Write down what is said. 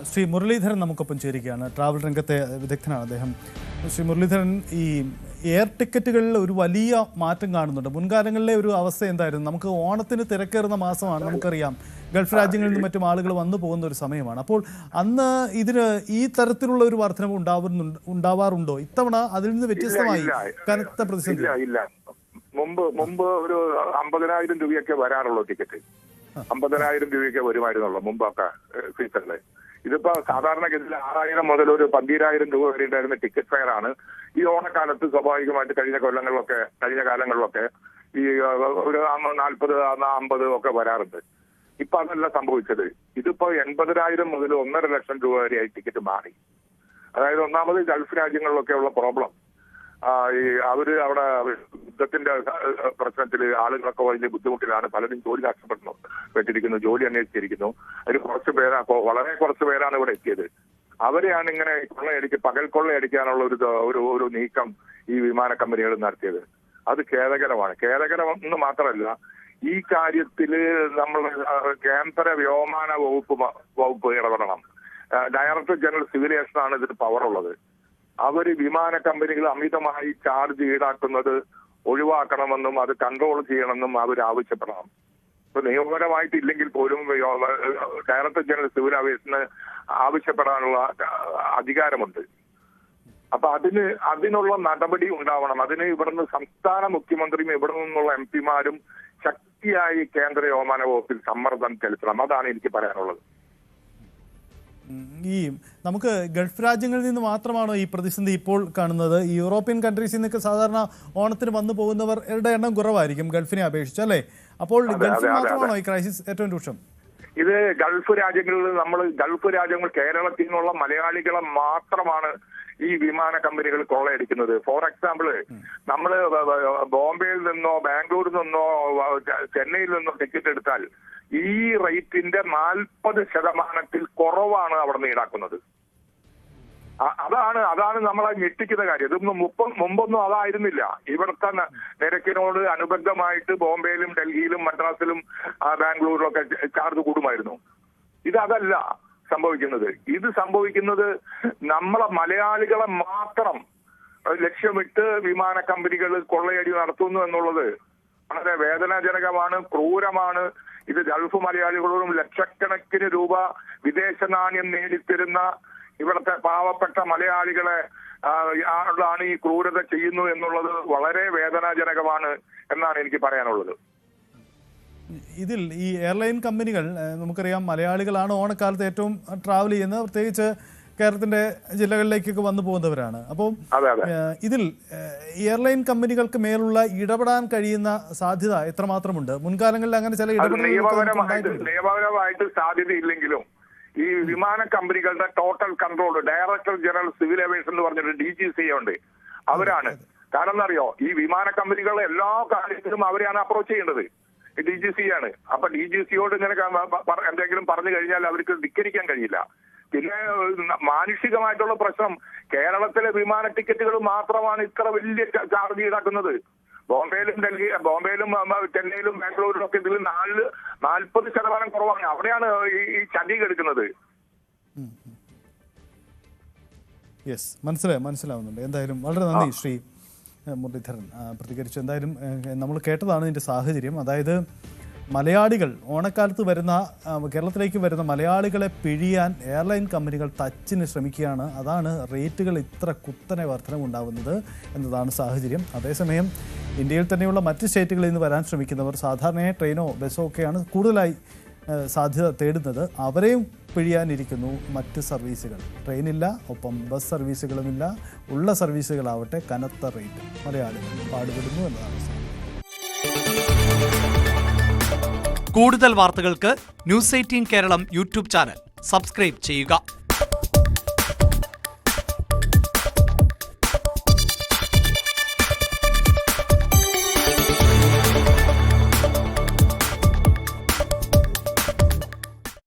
ശ്രീ മുരളീധരൻ നമുക്കൊപ്പം ചേരുകയാണ്. ട്രാവൽ രംഗത്തെ വിദഗ്ധനാണ് അദ്ദേഹം. ശ്രീ മുരളീധരൻ, ഈ എയർ ടിക്കറ്റുകളിൽ ഒരു വലിയ മാറ്റം കാണുന്നുണ്ട്. മുൻകാലങ്ങളിലെ ഒരു അവസ്ഥ എന്തായിരുന്നു? നമുക്ക് ഓണത്തിന് തിരക്കേറുന്ന മാസമാണ്, നമുക്കറിയാം. ഗൾഫ് രാജ്യങ്ങളിൽ നിന്നും മറ്റും ആളുകൾ വന്നു പോകുന്ന ഒരു സമയമാണ്. അപ്പോൾ അന്ന് ഇതിന് ഈ തരത്തിലുള്ള ഒരു വർധനവ് ഉണ്ടാവാറുണ്ടോ? ഇത്തവണ അതിൽ നിന്ന് വ്യത്യസ്തമായി കനത്ത പ്രതിസന്ധി? ഇല്ല. മുമ്പ് ഒരു 50,000 രൂപയൊക്കെ വരാറുള്ളൂ ടിക്കറ്റ്. 50,000 രൂപയൊക്കെ വരുമായിരുന്നുള്ളൂ മുമ്പൊക്കെ സീസണില്. ഇതിപ്പോ സാധാരണഗതിയിൽ 6,000 മുതൽ ഒരു 12,000 രൂപ വരെ ഉണ്ടായിരുന്ന ടിക്കറ്റ് ഫെയർ ആണ് ഈ ഓണക്കാലത്ത് സ്വാഭാവികമായിട്ട് കഴിഞ്ഞ കാലങ്ങളിലൊക്കെ ഈ ഒരു 40, 50 ഒക്കെ വരാറുണ്ട്. ഇപ്പൊ അതല്ല സംഭവിച്ചത്. ഇതിപ്പോ 80,000 മുതൽ 1.5 ലക്ഷം രൂപ വരെയായി ടിക്കറ്റ് മാറി. അതായത് ഒന്നാമത് ഗൾഫ് രാജ്യങ്ങളിലൊക്കെ ഉള്ള പ്രോബ്ലം, ഈ അവര് അവിടെ യുദ്ധത്തിന്റെ പ്രശ്നത്തിൽ ആളുകളൊക്കെ വലിയ ബുദ്ധിമുട്ടിലാണ്. പലരും ജോലി നഷ്ടപ്പെട്ടിരിക്കുന്നു, ജോലി അന്വേഷിച്ചിരിക്കുന്നു. അതിൽ വളരെ കുറച്ച് പേരാണ് ഇവിടെ എത്തിയത്. അവരെയാണ് ഇങ്ങനെ പകൽ കൊള്ളയടിക്കാനുള്ള ഒരു നീക്കം ഈ വിമാന കമ്പനികൾ നടത്തിയത്. അത് ഖേദകരം എന്ന് മാത്രമല്ല, ഈ കാര്യത്തില് നമ്മൾ കേന്ദ്ര വ്യോമയാന വകുപ്പ് ഇടപെടണം. ഡയറക്ടർ ജനറൽ സിവിൽ ഏവിയേഷനാണ് ഇതിന് പവറുള്ളത്. അവര് വിമാന കമ്പനികൾ അമിതമായി ചാർജ് ഈടാക്കുന്നത് ഒഴിവാക്കണമെന്നും അത് കൺട്രോൾ ചെയ്യണമെന്നും അവർ ആവശ്യപ്പെടണം. ഇപ്പൊ നിയമപരമായിട്ടില്ലെങ്കിൽ പോലും ഡയറക്ടർ ജനറൽ സിവിൽ ഏവിയേഷന് ആവശ്യപ്പെടാനുള്ള അധികാരമുണ്ട്. അപ്പൊ അതിനുള്ള നടപടി ഉണ്ടാവണം. അതിന് ഇവിടുന്ന് സംസ്ഥാന മുഖ്യമന്ത്രിയും ഇവിടെ നിന്നുള്ള MP-മാരും ശക്തിയായി കേന്ദ്ര വ്യോമയാന വകുപ്പിൽ സമ്മർദ്ദം ചെലുത്തണം. അതാണ് എനിക്ക് പറയാനുള്ളത്. ഈ നമുക്ക് ഗൾഫ് രാജ്യങ്ങളിൽ നിന്ന് മാത്രമാണോ ഈ പ്രതിസന്ധി ഇപ്പോൾ കാണുന്നത്? ഈ യൂറോപ്യൻ കൺട്രീസിൽ നിന്നൊക്കെ സാധാരണ ഓണത്തിന് വന്നു പോകുന്നവരുടെ എണ്ണം കുറവായിരിക്കും ഗൾഫിനെ അപേക്ഷിച്ച്, അല്ലേ? അപ്പോൾ ഗൾഫിൽ മാത്രമാണോ ഈ ക്രൈസിസ് ഏറ്റവും രൂക്ഷം? ഇത് ഗൾഫ് രാജ്യങ്ങൾ കേരളത്തിൽ നിന്നുള്ള മലയാളികളെ മാത്രമാണ് ഈ വിമാന കമ്പനികൾ കൊള്ളയടിക്കുന്നത്. ഫോർ എക്സാമ്പിള്, നമ്മള് ബോംബെയിൽ നിന്നോ ബാംഗ്ലൂരിൽ നിന്നോ ചെന്നൈയിൽ നിന്നോ ടിക്കറ്റ് എടുത്താൽ ഈ റേറ്റിന്റെ 40% കുറവാണ് അവിടെ നിന്ന് ഈടാക്കുന്നത്. അതാണ് നമ്മളെ ഞെട്ടിക്കുന്ന കാര്യം. ഇതൊന്നും മുമ്പൊന്നും അതായിരുന്നില്ല. ഇവിടുത്തെ നിരക്കിനോട് അനുബന്ധമായിട്ട് ബോംബെയിലും ഡൽഹിയിലും മദ്രാസിലും ബാംഗ്ലൂരിലും ഒക്കെ ചാർജ് കൂടുമായിരുന്നു. ഇതല്ല സംഭവിക്കുന്നത്. ഇത് സംഭവിക്കുന്നത് നമ്മളെ മലയാളികളെ മാത്രം ലക്ഷ്യമിട്ട് വിമാന കമ്പനികൾ കൊള്ളയടി നടത്തുന്നു എന്നുള്ളത് വളരെ വേദനാജനകമാണ്, ക്രൂരമാണ്. ഇത് ഗൾഫ് മലയാളികളോടും ലക്ഷക്കണക്കിന് രൂപ വിദേശ നാണ്യം നേടിത്തരുന്ന ഇവിടുത്തെ പാവപ്പെട്ട മലയാളികളെ ആണ് ഈ ക്രൂരത ചെയ്യുന്നു എന്നുള്ളത് വളരെ വേദനാജനകമാണ് എന്നാണ് എനിക്ക് പറയാനുള്ളത്. ഇതിൽ ഈ എയർലൈൻ കമ്പനികൾ, നമുക്കറിയാം മലയാളികളാണ് ഓണക്കാലത്ത് ഏറ്റവും ട്രാവൽ ചെയ്യുന്നത്, പ്രത്യേകിച്ച് കേരളത്തിന്റെ ജില്ലകളിലേക്കൊക്കെ വന്നു പോകുന്നവരാണ്. അപ്പോൾ ഇതിൽ എയർലൈൻ കമ്പനികൾക്ക് മേലുള്ള ഇടപെടാൻ കഴിയുന്ന സാധ്യത എത്രമാത്രമുണ്ട്? മുൻകാലങ്ങളിൽ അങ്ങനെ ചില നിയമപരമായിട്ട് സാധ്യതയില്ലെങ്കിലും ഈ വിമാന കമ്പനികളുടെ total control director general civil aviation എന്ന് പറഞ്ഞിട്ട് DGC ഉണ്ട്. അവരാണ്. കാരണം എന്നറിയോ, ഈ വിമാന കമ്പനികളുടെ എല്ലാ കാര്യത്തിലും അവരെയാണ് അപ്രോച്ച് ചെയ്യേണ്ടത്. DGC ആണ്. അപ്പൊ DGCയോട് ഇങ്ങനെ എന്തെങ്കിലും പറഞ്ഞു കഴിഞ്ഞാൽ അവർക്ക് ധിക്കരിക്കാൻ കഴിയില്ല. പിന്നെ മാനുഷികമായിട്ടുള്ള പ്രശ്നം, കേരളത്തിലെ വിമാന ടിക്കറ്റുകൾ മാത്രമാണ് ഇത്ര വലിയ ചാർജ് ഈടാക്കുന്നത്. ബോംബെയിലും ചെന്നൈയിലും ബാംഗ്ലൂരിലും ഒക്കെ ഇതിൽ 40% കുറവാണ്. അവിടെയാണ് ഈ ചതി എടുക്കുന്നത്. യെസ്, മനസ്സിലാവുന്നുണ്ട്. എന്തായാലും വളരെ നന്ദി ശ്രീ മുരളീധരൻ പ്രതികരിച്ചു. എന്തായാലും നമ്മൾ കേട്ടതാണ് ഇതിൻ്റെ സാഹചര്യം. അതായത് മലയാളികൾ ഓണക്കാലത്ത് കേരളത്തിലേക്ക് വരുന്ന മലയാളികളെ പിഴിയാൻ എയർലൈൻ കമ്പനികൾ ടച്ചിന് ശ്രമിക്കുകയാണ്. അതാണ് റേറ്റുകൾ ഇത്ര കുത്തനെ വർധനവുണ്ടാവുന്നത് എന്നതാണ് സാഹചര്യം. അതേസമയം ഇന്ത്യയിൽ തന്നെയുള്ള മറ്റ് സ്റ്റേറ്റുകളിൽ നിന്ന് വരാൻ ശ്രമിക്കുന്നവർ സാധാരണയായി ട്രെയിനോ ബസ്സോ ഒക്കെയാണ് കൂടുതലായി സാധ്യത തേടുന്നത്. അവരെയും പിഴിയാനിരിക്കുന്നു മറ്റ് സർവീസുകൾ. ട്രെയിനില്ല, ഒപ്പം ബസ് സർവീസുകളുമില്ല. ഉള്ള സർവീസുകളാവട്ടെ കനത്ത റേറ്റ്. മലയാളികൾ പാടുപെടുന്നു എന്നതാണ്. കൂടുതൽ വാർത്തകൾക്ക് News 18 Keralam YouTube channel subscribe ചെയ്യുക.